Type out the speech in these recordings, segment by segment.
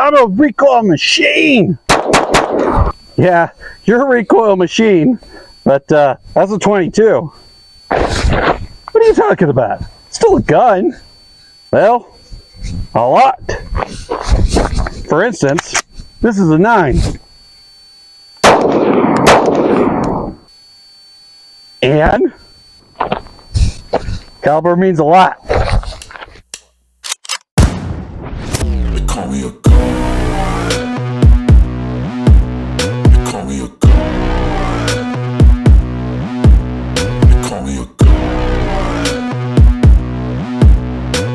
I'm a recoil machine. Yeah, you're a recoil machine, but that's a 22. What are you talking about? Still a gun. Well, a lot. For instance, this is a 9. And caliber means a lot. They call me a god. They call me a god. They call me a god.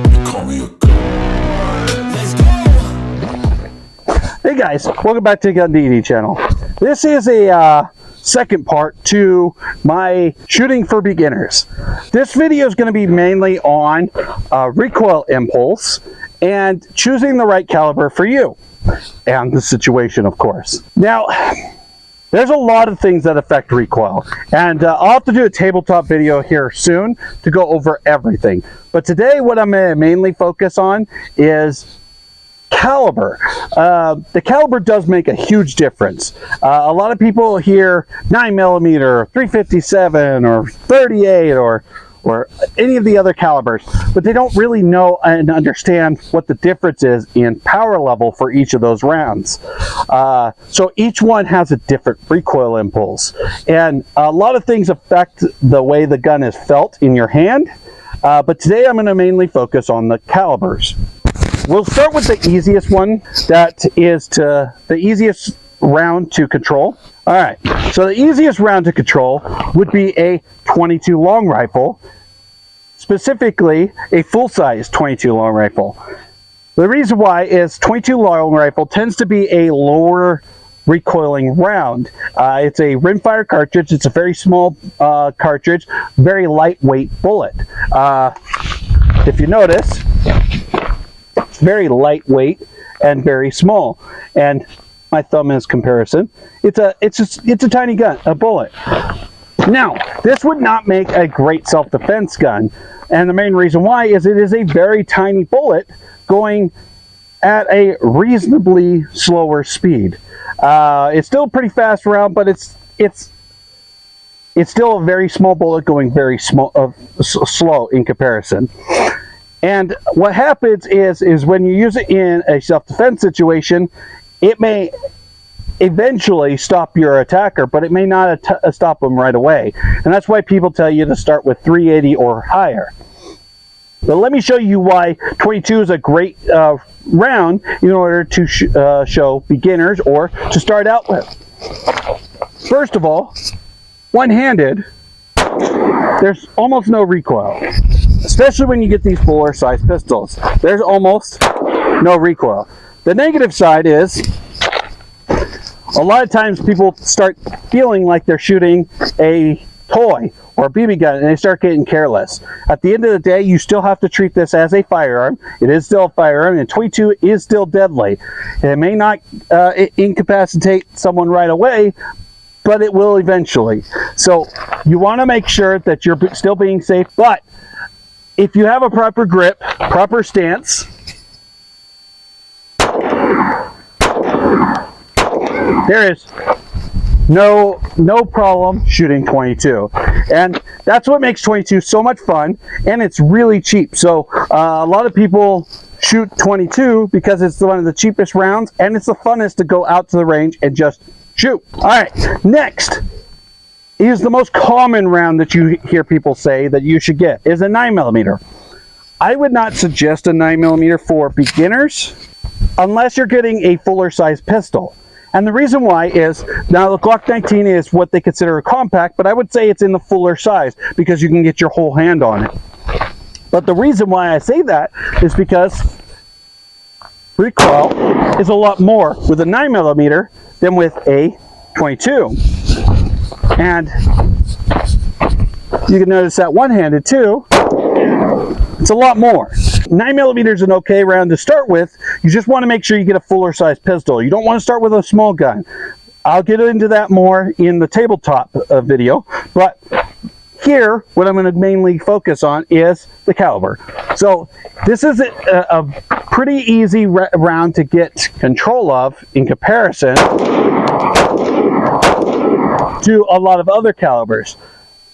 They call me a god. Let's go. Hey guys, welcome back to the Gun DD channel. This is a second part to my shooting for beginners. This video is going to be mainly on recoil impulse and choosing the right caliber for you and the situation, of course. Now, there's a lot of things that affect recoil, and I'll have to do a tabletop video here soon to go over everything. But today, what I'm going to mainly focus on is caliber. The caliber does make a huge difference. A lot of people hear 9mm, 357, or 38, or any of the other calibers, but they don't really know and understand what the difference is in power level for each of those rounds. So each one has a different recoil impulse, and a lot of things affect the way the gun is felt in your hand. But today I'm going to mainly focus on the calibers. We'll start with the easiest one, that is the easiest round to control. All right, so the easiest round to control would be a 22 long rifle, specifically a full-size 22 long rifle. The reason why is 22 long rifle tends to be a lower recoiling round. It's a rimfire cartridge. It's a very small cartridge, very lightweight bullet. If you notice, it's very lightweight and very small. And my thumb is comparison. It's a tiny gun, a bullet. Now, this would not make a great self-defense gun, and the main reason why is it is a very tiny bullet going at a reasonably slower speed. It's still a pretty fast round, but it's still a very small bullet going very slow in comparison. And what happens is when you use it in a self-defense situation, it may eventually stop your attacker, but it may not stop them right away. And that's why people tell you to start with 380 or higher. But let me show you why 22 is a great round in order to show beginners or to start out with. First of all, one-handed, there's almost no recoil, especially when you get these fuller size pistols. There's almost no recoil. The negative side is a lot of times people start feeling like they're shooting a toy or a BB gun, and they start getting careless. At the end of the day, you still have to treat this as a firearm. It is still a firearm, and 22 is still deadly. It may not incapacitate someone right away, but it will eventually. So you want to make sure that you're still being safe, but if you have a proper grip, proper stance, there is no problem shooting 22. And that's what makes 22 so much fun, and it's really cheap. So a lot of people shoot 22 because it's one of the cheapest rounds, and it's the funnest to go out to the range and just shoot. All right, next is the most common round that you hear people say that you should get is a 9mm. I would not suggest a 9mm for beginners unless you're getting a fuller size pistol. And the reason why is, now the Glock 19 is what they consider a compact, but I would say it's in the fuller size because you can get your whole hand on it. But the reason why I say that is because recoil is a lot more with a 9mm than with a 22. And you can notice that one-handed too, it's a lot more. 9mm is an okay round to start with. You just want to make sure you get a fuller size pistol. You don't want to start with a small gun. I'll get into that more in the tabletop video, but here what I'm going to mainly focus on is the caliber. So this is a pretty easy round to get control of in comparison to a lot of other calibers.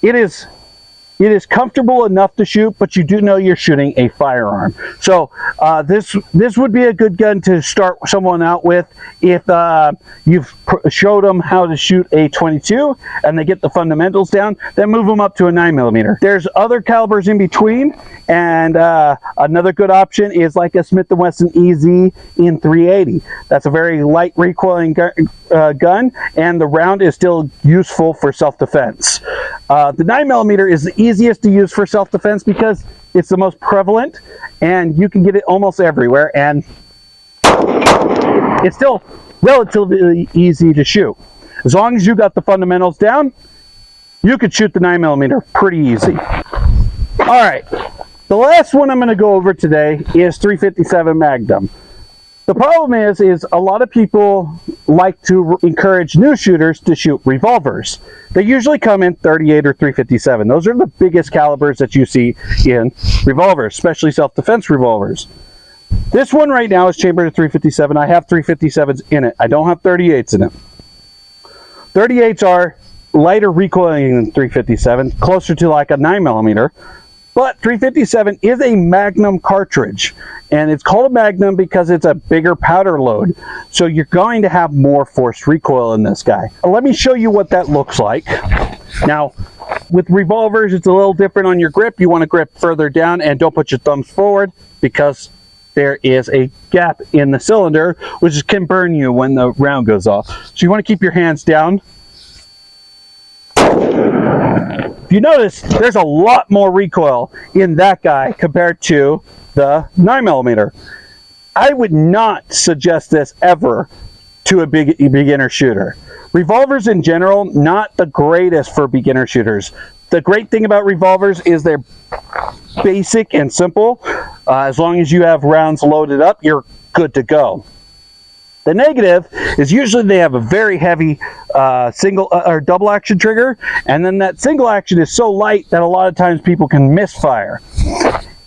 It is comfortable enough to shoot, but you do know you're shooting a firearm. So this would be a good gun to start someone out with if you've showed them how to shoot a 22 and they get the fundamentals down. Then move them up to a 9mm. There's other calibers in between, and another good option is like a Smith & Wesson EZ in 380. That's a very light recoiling gun, and the round is still useful for self-defense. The 9mm is the easiest to use for self-defense because it's the most prevalent and you can get it almost everywhere, and it's still relatively easy to shoot. As long as you got the fundamentals down, you could shoot the 9mm pretty easy. All right, the last one I'm going to go over today is 357 Magnum. The problem is a lot of people like to encourage new shooters to shoot revolvers. They usually come in 38 or 357. Those are the biggest calibers that you see in revolvers, especially self-defense revolvers. This one right now is chambered at 357. I have 357s in it. I don't have 38s in it. 38s are lighter recoiling than 357, closer to like a 9mm. But 357 is a Magnum cartridge, and it's called a Magnum because it's a bigger powder load. So you're going to have more forced recoil in this guy. Let me show you what that looks like. Now, with revolvers, it's a little different on your grip. You want to grip further down and don't put your thumbs forward because there is a gap in the cylinder, which can burn you when the round goes off. So you want to keep your hands down. If you notice, there's a lot more recoil in that guy compared to the 9mm. I would not suggest this ever to a beginner shooter. Revolvers in general, not the greatest for beginner shooters. The great thing about revolvers is they're basic and simple. As long as you have rounds loaded up, you're good to go. The negative is usually they have a very heavy single or double action trigger, and then that single action is so light that a lot of times people can misfire.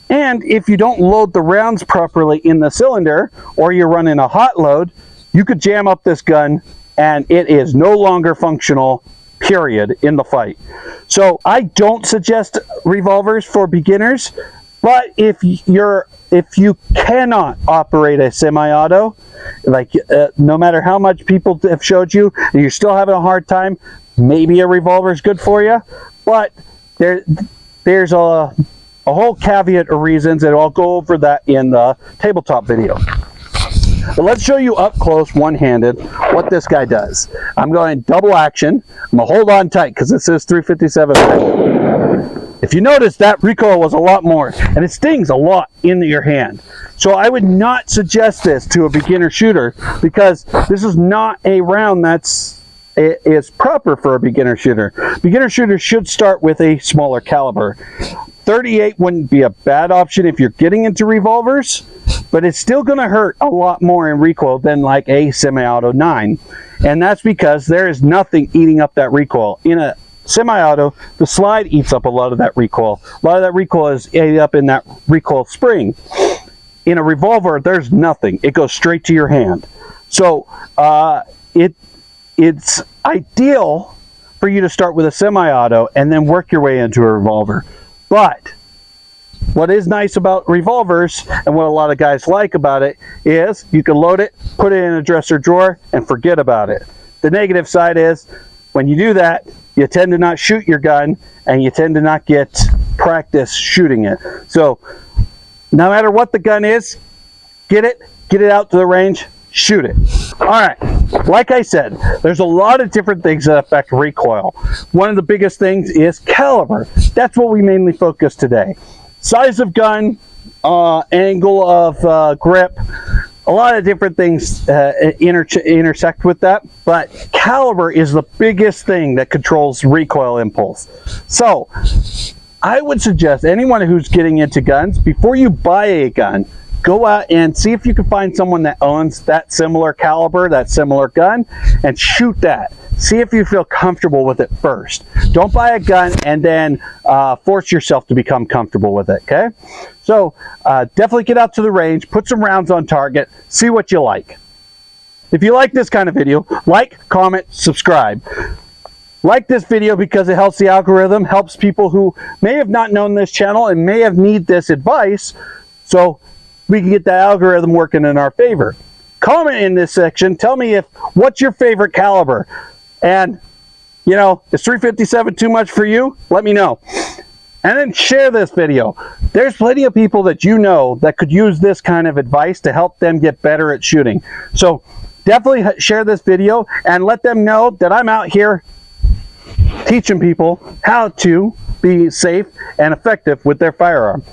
And if you don't load the rounds properly in the cylinder, or you're running a hot load, you could jam up this gun and it is no longer functional, period, in the fight. So I don't suggest revolvers for beginners, but if you cannot operate a semi-auto, like no matter how much people have showed you and you're still having a hard time, maybe a revolver is good for you. But there's a whole caveat of reasons, and I'll go over that in the tabletop video. But let's show you up close, one-handed, what this guy does. I'm going double action. I'm going to hold on tight because this is 357. If you notice, that recoil was a lot more, and it stings a lot in your hand. So I would not suggest this to a beginner shooter because this is not a round is proper for a beginner shooter. Beginner shooters should start with a smaller caliber. 38 wouldn't be a bad option if you're getting into revolvers, but it's still going to hurt a lot more in recoil than like a semi-auto 9. And that's because there is nothing eating up that recoil. In a semi-auto, the slide eats up a lot of that recoil. A lot of that recoil is ate up in that recoil spring. In a revolver, there's nothing. It goes straight to your hand. So it's ideal for you to start with a semi-auto and then work your way into a revolver. But what is nice about revolvers, and what a lot of guys like about it, is you can load it, put it in a dresser drawer, and forget about it. The negative side is, when you do that, you tend to not shoot your gun, and you tend to not get practice shooting it. So, no matter what the gun is, get it out to the range, shoot it. All right, like I said, there's a lot of different things that affect recoil. One of the biggest things is caliber. That's what we mainly focus today. Size of gun, angle of grip, a lot of different things intersect with that, but caliber is the biggest thing that controls recoil impulse. So I would suggest anyone who's getting into guns, before you buy a gun, go out and see if you can find someone that owns that similar caliber, that similar gun, and shoot that. See if you feel comfortable with it first. Don't buy a gun and then force yourself to become comfortable with it, okay? So definitely get out to the range, put some rounds on target, see what you like. If you like this kind of video, like, comment, subscribe. Like this video because it helps the algorithm, helps people who may have not known this channel and may have need this advice, so we can get the algorithm working in our favor. Comment in this section, tell me what's your favorite caliber, and you know, is 357 too much for you? Let me know. And then share this video. There's plenty of people that you know that could use this kind of advice to help them get better at shooting. So definitely share this video and let them know that I'm out here teaching people how to be safe and effective with their firearm.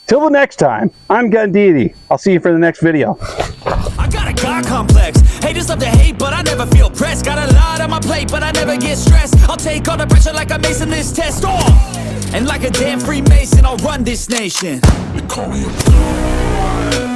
Till the next time, I'm Gun Deity. I'll see you for the next video. I got a God complex. Haters love to hate, but I never feel pressed. Got a lot on my plate, but I never get stressed. I'll take all the pressure like I'm acing this test. And like a damn Freemason, I'll run this nation. They call me a god.